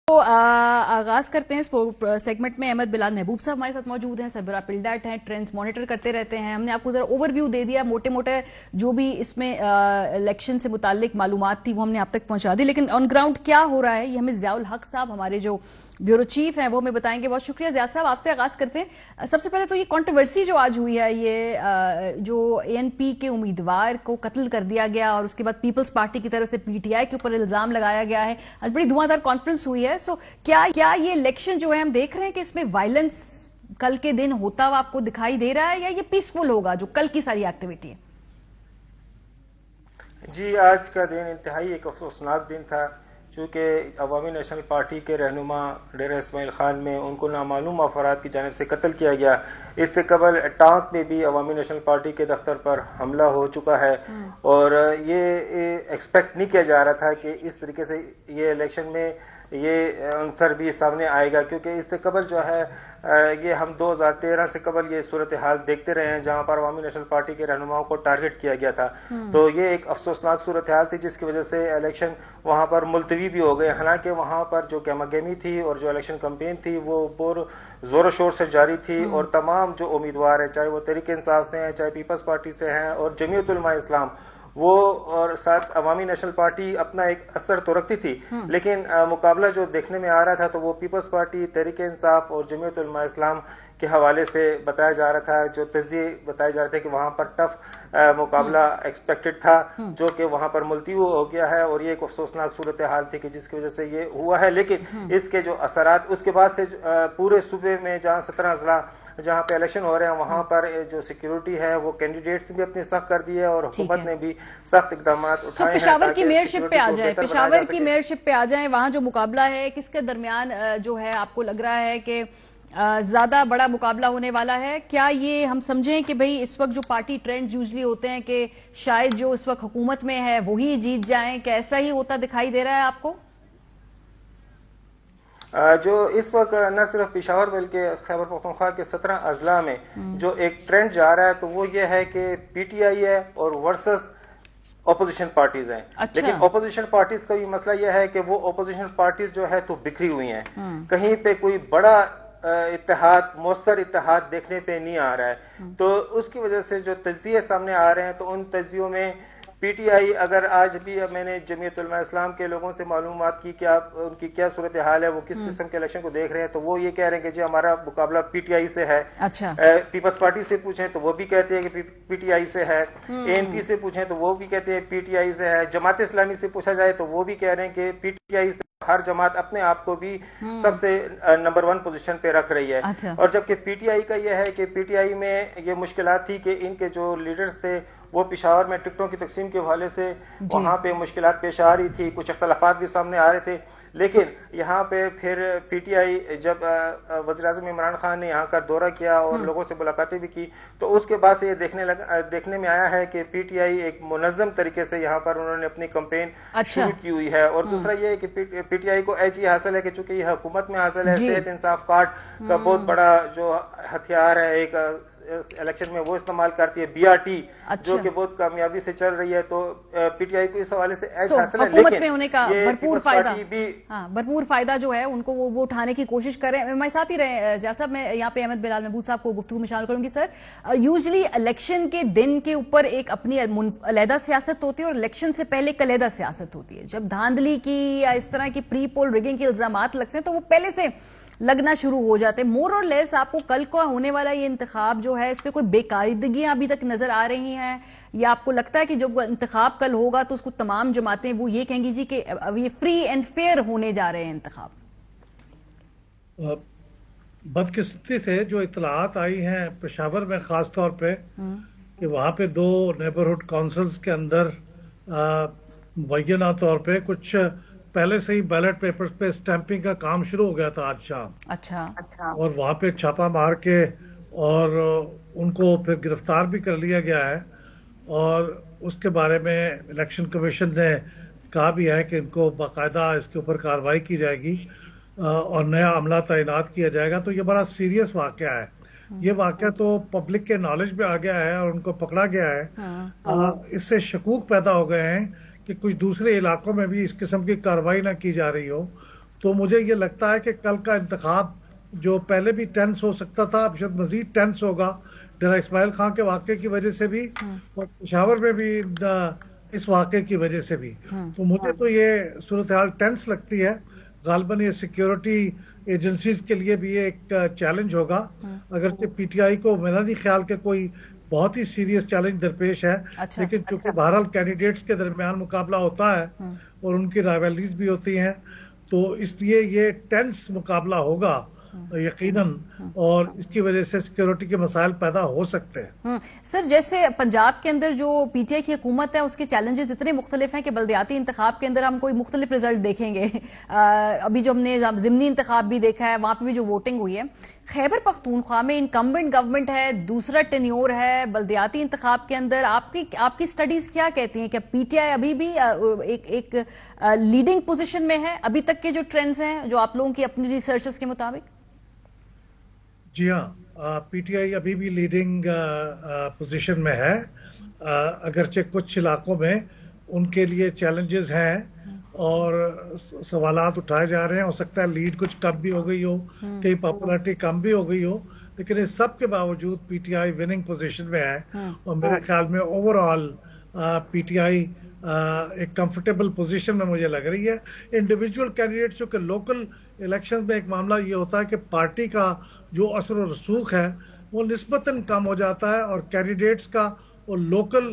تو آغاز کرتے ہیں اس سیگمنٹ میں. احمد بلال محبوب صاحب ہمارے ساتھ موجود ہیں, سربراہ پلڈیٹ ہیں, ٹرینڈز مانیٹر کرتے رہتے ہیں. ہم نے آپ کو ذرا اوور ویو دے دیا, موٹے موٹے جو بھی اس میں الیکشن سے متعلق معلومات تھی وہ ہم نے آپ تک پہنچا دی, لیکن آن گراؤنڈ کیا ہو رہا ہے یہ ہمیں ضیاء الحق صاحب ہمارے جو بیورو چیف ہیں وہ ہمیں بتائیں گے. بہت شکریہ ضیاء صاحب, آپ سے آغاز کرتے ہیں. سب سے پہلے تو یہ کنٹروورسی جو آج ہوئی ہے, یہ جو اے این پی کے امیدوار کو قتل کر دیا گیا اور اس کے بعد پیپلز پارٹی کی طرف سے پی ٹی آئی کے اوپر الزام لگایا گیا ہے, آج بڑی دھواں دار کانفرنس ہوئی ہے. سو کیا یہ الیکشن جو ہے ہم دیکھ رہے ہیں کہ اس میں وائلنس کل کے دن ہوتا ہوا آپ کو دکھائی دے رہا ہے, یا یہ پیسفل ہوگا جو کل کی ساری ایکٹیویٹی ہے؟ جی, آج کا دن انتہائی ایک افسوسناک دن تھا, چونکہ عوامی نیشنل پارٹی کے رہنما ڈیرہ اسماعیل خان میں ان کو نامعلوم افراد کی جانب سے قتل کیا گیا. اس سے قبل ٹانک میں بھی عوامی نیشنل پارٹی کے دفتر پر حملہ ہو چکا ہے, اور یہ ایکسپیکٹ نہیں کیا جا رہا تھا کہ اس طریقے سے یہ الیکشن میں یہ عنصر بھی سامنے آئے گا, کیونکہ اس سے قبل جو ہے یہ ہم 2013 سے قبل یہ صورتحال دیکھتے رہے ہیں جہاں پر عوامی نیشنل پارٹی کے رہنماؤں کو ٹارگٹ کیا گیا تھا. تو یہ ایک افسوسناک صورتحال تھی جس کی وجہ سے الیکشن وہاں پر ملتوی بھی ہو گئے. حالانکہ وہاں پر جو گہما گہمی تھی اور جو الیکشن کمپین تھی وہ زور و شور سے جاری تھی, اور تمام جو امیدوار ہیں, چاہے وہ تحریک انصاف سے ہیں, چاہے پیپلز پارٹی سے ہیں, اور جمعیت علماء اسلام, وہ اور ساتھ عوامی نیشنل پارٹی اپنا ایک اثر تو رکھتی تھی, لیکن مقابلہ جو دیکھنے میں آ رہا تھا تو وہ پیپلز پارٹی, تحریک انصاف اور جمعیت علماء اسلام کے حوالے سے بتایا جا رہا تھا. جو تجزیے بتائے جا رہے تھے کہ وہاں پر ٹف مقابلہ ایکسپیکٹڈ تھا, جو کہ وہاں پر ملتوی ہو گیا ہے, اور یہ ایک افسوسناک صورتحال تھی کہ جس کی وجہ سے یہ ہوا ہے. لیکن اس کے جو اثرات اس کے بعد سے پورے صوبے میں جہاں 17 اضلاع جہاں پہ الیکشن ہو رہے ہیں وہاں پر جو سیکیورٹی ہے وہ کینڈیڈیٹس بھی اپنی سخت کر دی ہے, اور حکومت نے بھی سخت اقدامات اٹھائے ہیں. پشاور کی میئرشپ پہ آ جائیں, پشاور کی میئرشپ پہ آ جائیں, وہاں جو مقابلہ ہے کس کے درمیان جو ہے آپ کو لگ رہا ہے کہ زیادہ بڑا مقابلہ ہونے والا ہے؟ کیا یہ ہم سمجھیں کہ بھئی اس وقت جو پارٹی ٹرینڈز یوزلی ہوتے ہیں کہ شاید جو اس وقت حکومت میں ہے وہی جیت جائیں, کہ ایسا ہی ہوتا دکھائی دے رہا ہے آپ کو؟ جو اس وقت نہ صرف پشاور بلکہ خیبر پختونخوا کے 17 اضلاع میں جو ایک ٹرینڈ جا رہا ہے تو وہ یہ ہے کہ پی ٹی آئی ہے اور ورسز اپوزیشن پارٹیز ہیں. لیکن اپوزیشن پارٹیز کا بھی مسئلہ یہ ہے کہ وہ اپوزیشن پارٹیز جو ہے تو بکھری ہوئی ہیں, کہیں پہ کوئی بڑا اتحاد, مؤثر اتحاد دیکھنے پہ نہیں آ رہا ہے. تو اس کی وجہ سے جو تجزیے سامنے آ رہے ہیں تو ان تجزیوں میں پی ٹی آئی, اگر آج بھی میں نے جمعیت علماء اسلام کے لوگوں سے معلومات کی کہ ان کی کیا صورتحال ہے, وہ کس قسم کے الیکشن کو دیکھ رہے ہیں, تو وہ یہ کہہ رہے ہیں کہ جی ہمارا مقابلہ پی ٹی آئی سے ہے. پیپلز پارٹی سے پوچھیں تو وہ بھی کہتے ہیں کہ پی ٹی آئی سے ہے, اے این پی سے پوچھیں تو وہ بھی کہتے ہیں پی ٹی آئی سے ہے, جماعت اسلامی سے پوچھا جائے تو وہ بھی کہہ رہے ہیں کہ پی ٹی آئی سے. ہر جماعت اپنے آپ کو بھی سب سے نمبر 1 پوزیشن پہ رکھ رہی ہے. اور جبکہ پی ٹی آئی کا یہ ہے کہ پی ٹی آئی میں یہ مشکلات تھی کہ ان کے جو لیڈرز تھے وہ پشاور میں ٹکٹوں کی تقسیم کے حوالے سے وہاں پہ مشکلات پیش آ رہی تھی, کچھ اختلافات بھی سامنے آ رہے تھے. لیکن یہاں پہ پھر پی ٹی آئی جب وزیر اعظم عمران خان نے یہاں کا دورہ کیا اور لوگوں سے ملاقاتیں بھی کی تو اس کے بعد سے یہ دیکھنے میں آیا ہے کہ پی ٹی آئی ایک منظم طریقے سے یہاں پر انہوں نے اپنی کمپین شروع کی ہوئی ہے. اور دوسرا یہ ہے کہ پی ٹی آئی کو ایج یہ حاصل ہے کہ چونکہ یہ حکومت میں حاصل ہے, صحت انصاف کارڈ کا بہت بڑا جو ہتھیار ہے ایک الیکشن میں وہ استعمال کرتی ہے, بی آر ٹی, جو کہ بہت کامیابی سے چل رہی ہے. تو پی ٹی آئی کو اس حوالے سے ایج حاصل ہے, حکومت میں ہونے کا بھرپور فائدہ جو ہے ان کو وہ اٹھانے کی کوشش کریں. ہمارے ساتھ ہی رہے ضیاء صاحب, میں یہاں پہ احمد بلال محبوب صاحب کو گفتگو میں شامل کروں گی. سر, یوزلی الیکشن کے دن کے اوپر ایک اپنی علیحدہ سیاست ہوتی ہے اور الیکشن سے پہلے ایک علیحدہ سیاست ہوتی ہے. جب دھاندلی کی یا اس طرح کی پری پول ریگنگ کے الزامات لگتے ہیں تو وہ پہلے سے لگنا شروع ہو جاتے ہیں. مور اور لیس آپ کو کل کو ہونے والا یہ انتخاب جو ہے اس پہ کوئی بے قاعدگیاں ابھی تک نظر آ رہی ہیں, یا آپ کو لگتا ہے کہ جب انتخاب کل ہوگا تو اس کو تمام جماعتیں وہ یہ کہیں گی جی کہ یہ فری اینڈ فیئر ہونے جا رہے ہیں انتخاب؟ بدقسمتی سے جو اطلاعات آئی ہیں پشاور میں خاص طور پہ کہ وہاں پہ 2 نیبرہڈ کونسلز کے اندر مبینہ طور پہ کچھ پہلے سے ہی بیلٹ پیپرز پہ اسٹیمپنگ کا کام شروع ہو گیا تھا آج شام. اچھا. اور وہاں پہ چھاپا مار کے اور ان کو پھر گرفتار بھی کر لیا گیا ہے, اور اس کے بارے میں الیکشن کمیشن نے کہا بھی ہے کہ ان کو باقاعدہ اس کے اوپر کارروائی کی جائے گی اور نیا عملہ تعینات کیا جائے گا. تو یہ بڑا سیریس واقعہ ہے. یہ واقعہ تو پبلک کے نالج میں آ گیا ہے اور ان کو پکڑا گیا ہے. اس سے شکوک پیدا ہو گئے ہیں کہ کچھ دوسرے علاقوں میں بھی اس قسم کی کارروائی نہ کی جا رہی ہو, تو مجھے یہ لگتا ہے کہ کل کا انتخاب جو پہلے بھی ٹینس ہو سکتا تھا اب شاید مزید ٹینس ہوگا ڈیرا اسماعیل خان کے واقعے کی وجہ سے بھی اور پشاور میں بھی اس واقعے کی وجہ سے بھی. تو مجھے تو یہ صورتحال ٹینس لگتی ہے. غالباً یہ سیکیورٹی ایجنسیز کے لیے بھی ایک چیلنج ہوگا. اگرچہ پی ٹی آئی کو میرا نہیں خیال کہ کوئی بہت ہی سیریس چیلنج درپیش ہے, لیکن چونکہ بہرحال کینڈیڈیٹس کے درمیان مقابلہ ہوتا ہے اور ان کی رائیولریز بھی ہوتی ہیں, تو اس لیے یہ ٹینس مقابلہ ہوگا یقیناً, اور اس کی وجہ سے سیکیورٹی کے مسائل پیدا ہو سکتے ہیں. سر جیسے پنجاب کے اندر جو پی ٹی آئی کی حکومت ہے اس کے چیلنجز اتنے مختلف ہیں کہ بلدیاتی انتخاب کے اندر ہم کوئی مختلف رزلٹ دیکھیں گے. ابھی جو ہم نے ضمنی انتخاب بھی دیکھا ہے وہاں پہ بھی جو ووٹنگ ہوئی ہے. خیبر پختونخوا میں انکمبنٹ گورنمنٹ ہے, دوسرا ٹینیور ہے, بلدیاتی انتخاب کے اندر آپ کی سٹڈیز کیا کہتی ہیں کہ پی ٹی آئی ابھی بھی ایک لیڈنگ پوزیشن میں ہے ابھی تک کے جو ٹرینڈز ہیں جو آپ لوگوں کی اپنی ریسرچز کے مطابق؟ جی ہاں, پی ٹی آئی ابھی بھی لیڈنگ پوزیشن میں ہے, اگرچہ کچھ علاقوں میں ان کے لیے چیلنجز ہیں اور سوالات اٹھائے جا رہے ہیں. ہو سکتا ہے لیڈ کچھ کم بھی ہو گئی ہو, کئی پاپولرٹی کم بھی ہو گئی ہو, لیکن اس سب کے باوجود پی ٹی آئی وننگ پوزیشن میں ہے. اور میرے خیال میں اوور آل پی ٹی آئی ایک کمفرٹیبل پوزیشن میں مجھے لگ رہی ہے. انڈیویجول کینڈیڈیٹس جو کہ لوکل الیکشن میں ایک معاملہ یہ ہوتا ہے کہ پارٹی کا جو اثر و رسوخ ہے وہ نسبتاً کم ہو جاتا ہے, اور کینڈیڈیٹس کا اور لوکل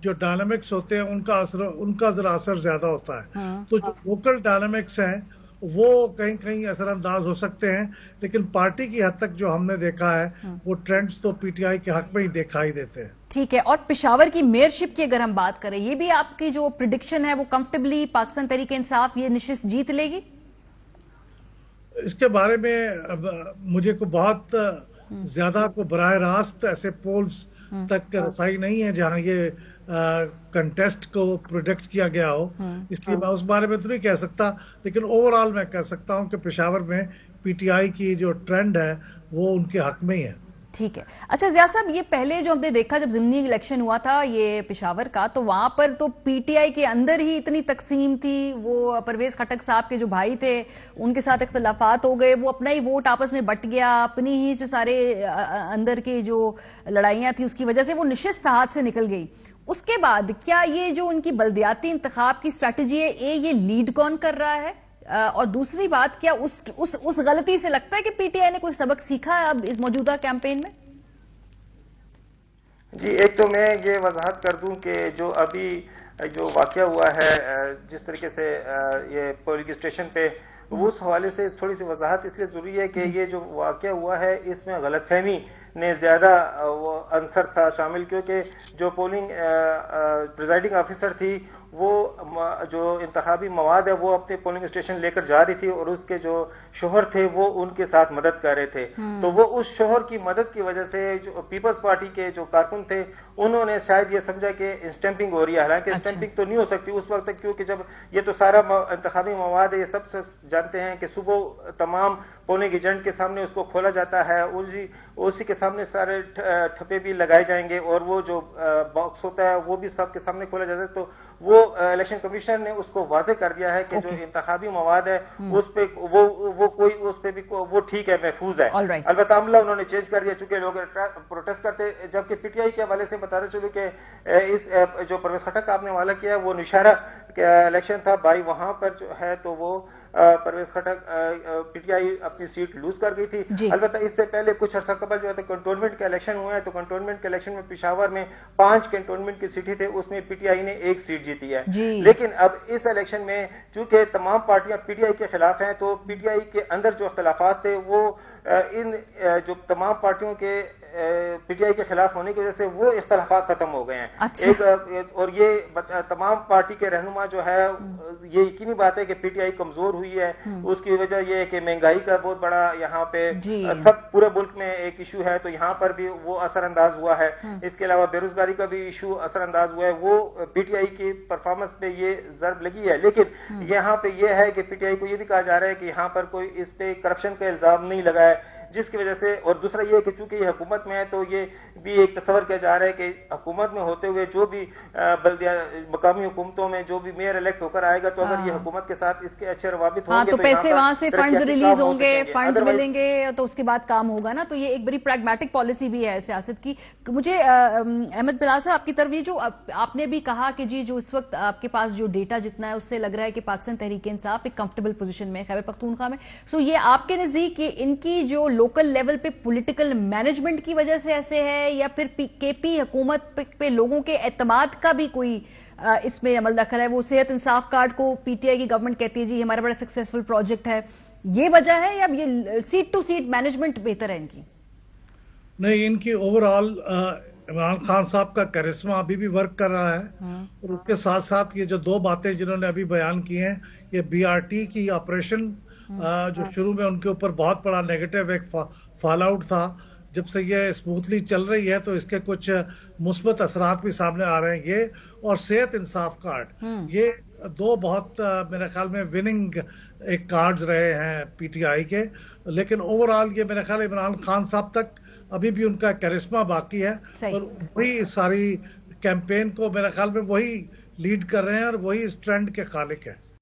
جو ڈائنامکس ہوتے ہیں ان کا ذرا اثر زیادہ ہوتا ہے. تو جو لوکل ڈائنامکس ہیں وہ کہیں کہیں اثر انداز ہو سکتے ہیں, لیکن پارٹی کی حد تک جو ہم نے دیکھا ہے وہ ٹرینڈز تو پی ٹی آئی کے حق میں ہی دکھائی دیتے ہیں. ٹھیک ہے, اور پشاور کی میئرشپ کی اگر ہم بات کریں, یہ بھی آپ کی جو پریڈکشن ہے وہ کمفرٹیبلی پاکستان تحریک انصاف یہ نشست جیت لے گی؟ اس کے بارے میں مجھے کو بہت زیادہ کو براہ راست ایسے پولز تک رسائی نہیں ہے جہاں یہ کنٹیسٹ کو پروڈکٹ کیا گیا ہو, اس لیے میں اس بارے میں تو نہیں کہہ سکتا, لیکن اوور آل میں کہہ سکتا ہوں کہ پشاور میں پی ٹی آئی کی جو ٹرینڈ ہے وہ ان کے حق میں ہی ہے. ٹھیک ہے. اچھا ضیاء صاحب, یہ پہلے جو ہم نے دیکھا جب ضمنی الیکشن ہوا تھا یہ پشاور کا, تو وہاں پر تو پی ٹی آئی کے اندر ہی اتنی تقسیم تھی, وہ پرویز خٹک صاحب کے جو بھائی تھے ان کے ساتھ اختلافات ہو گئے, وہ اپنا ہی ووٹ آپس میں بٹ گیا, اپنی ہی جو سارے اندر کی جو لڑائیاں تھیں اس کی وجہ سے وہ نشست ہاتھ سے نکل گئی. اس کے بعد کیا یہ جو ان کی بلدیاتی انتخاب کی اسٹریٹجی ہے یہ لیڈ کون کر رہا ہے, اور دوسری بات کیا اس غلطی سے لگتا ہے کہ پی ٹی آئی نے کوئی سبق سیکھا ہے اب اس موجودہ کیمپین میں؟ جی, ایک تو میں یہ وضاحت کر دوں کہ جو ابھی جو واقعہ ہوا ہے جس طریقے سے یہ پولنگ اسٹیشن پہ, اس حوالے سے تھوڑی سی وضاحت اس لیے ضروری ہے کہ یہ جو واقعہ ہوا ہے اس میں غلط فہمی نے زیادہ وہ عنصر تھا شامل, کیونکہ جو پولنگ پریزائڈنگ آفیسر تھی وہ جو انتخابی مواد ہے وہ اپنے پولنگ اسٹیشن لے کر جا رہی تھی, اور اس کے جو شوہر تھے وہ ان کے ساتھ مدد کر رہے تھے. تو وہ اس شوہر کی مدد کی وجہ سے جو پیپلز پارٹی کے جو کارکن تھے انہوں نے شاید یہ سمجھا کہ اسٹیمپنگ ہو رہی ہے, حالانکہ اسٹیمپنگ تو نہیں ہو سکتی اس وقت تک, کیونکہ جب یہ تو سارا انتخابی مواد ہے, یہ سب سے جانتے ہیں کہ صبح تمام پولنگ ایجنٹ کے سامنے اس کو کھولا جاتا ہے, اسی کے سامنے سارے ٹھپے بھی لگائے جائیں گے, اور وہ جو باکس ہوتا ہے وہ بھی سب کے سامنے کھولا جاتا ہے. تو وہ الیکشن کمیشن نے اس کو واضح کر دیا ہے کہ جو انتخابی مواد ہے اس پہ وہ کوئی اس پہ بھی وہ ٹھیک ہے, محفوظ ہے. البتہ عملہ انہوں نے چینج کر دیا چونکہ لوگ پروٹیسٹ کرتے, جبکہ پی ٹی آئی کے حوالے سے بتاتے چلو کہ اس جو پرویز خٹک آپ نے حوالہ کیا وہ نشارہ الیکشن تھا بھائی, وہاں پر جو ہے تو وہ Pervez Khattak P T I اپنی سیٹ لوز کر گئی تھی. البتہ اس سے پہلے کچھ عرصہ قبل جو ہے تو کنٹونمنٹ کے الیکشن ہوئے ہیں, تو کنٹونمنٹ کے الیکشن میں پشاور میں 5 کنٹونمنٹ کی سیٹیں تھے, اس میں پی ٹی آئی نے 1 سیٹ جیتی ہے. لیکن اب اس الیکشن میں چونکہ تمام پارٹیاں پی ٹی آئی کے خلاف ہیں, تو پی ٹی آئی کے اندر جو اختلافات تھے وہ ان جو تمام پارٹیوں کے پی ٹی آئی کے خلاف ہونے کی وجہ سے وہ اختلافات ختم ہو گئے ہیں. اور یہ تمام پارٹی کے رہنما جو ہے, یہ یقینی بات ہے کہ پی ٹی آئی کمزور ہوئی ہے. اس کی وجہ یہ ہے کہ مہنگائی کا بہت بڑا یہاں پہ سب پورے ملک میں ایک ایشو ہے, تو یہاں پر بھی وہ اثر انداز ہوا ہے. اس کے علاوہ بے روزگاری کا بھی ایشو اثر انداز ہوا ہے, وہ پی ٹی آئی کی پرفارمنس پہ یہ ضرب لگی ہے. لیکن یہاں پہ یہ ہے کہ پی ٹی آئی کو یہ بھی کہا جا رہا ہے کہ یہاں پر کوئی اس پہ کرپشن کا الزام نہیں لگا ہے, جس کی وجہ سے, اور دوسرا یہ کہ چونکہ یہ حکومت میں ہے تو یہ بھی ایک تصور کیا جا رہا ہے کہ حکومت میں ہوتے ہوئے جو بھی بلدیہ مقامی حکومتوں میں جو بھی میئر الیکٹ ہو کر آئے گا تو اگر یہ حکومت کے ساتھ اس کے اچھے روابط ہوں گے تو پیسے وہاں سے فنڈز ریلیز ہوں گے, فنڈز ملیں گے تو اس کے بعد کام ہوگا نا. تو یہ ایک بڑی پریگمیٹک پالیسی بھی ہے سیاست کی. مجھے احمد بلال صاحب آپ کی طرف یہ جو آپ نے بھی کہا کہ جی جو اس وقت آپ کے پاس جو ڈیٹا جتنا ہے اس سے لگ رہا ہے کہ پاکستان تحریک انصاف ایک کمفرٹیبل پوزیشن میں خیبر پختونخوا میں. سو یہ آپ کے نزدیک ان کی جو لوکل لیول پہ پولیٹیکل مینجمنٹ کی وجہ سے ایسے ہے, یا پھر کے پی حکومت پہ لوگوں کے اعتماد کا بھی کوئی اس میں عمل دخل ہے؟ وہ صحت انصاف کارڈ کو پی ٹی آئی کی گورنمنٹ کہتی ہے جی ہمارا بڑا سکسیسفل پروجیکٹ ہے, یہ وجہ ہے یا یہ سیٹ ٹو سیٹ مینجمنٹ بہتر ہے ان کی؟ نہیں, ان کی اوور آل عمران خان صاحب کا کرسما ابھی بھی ورک کر رہا ہے, اور اس کے ساتھ ساتھ یہ جو دو باتیں جنہوں نے ابھی بیان کی ہیں, یہ بی آر ٹی کی آپریشن جو شروع میں ان کے اوپر بہت بڑا نیگیٹو ایک فال آؤٹ تھا, جب سے یہ اسموتھلی چل رہی ہے تو اس کے کچھ مثبت اثرات بھی سامنے آ رہے ہیں. یہ اور صحت انصاف کارڈ, یہ دو بہت میرے خیال میں وننگ ایک کارڈز رہے ہیں پی ٹی آئی کے. لیکن اوور آل یہ میرے خیال عمران خان صاحب تک ابھی بھی ان کا کرسما باقی ہے, اور وہی ساری کیمپین کو میرے خیال میں وہی لیڈ کر رہے ہیں اور وہی اس ٹرینڈ کے خالق ہے.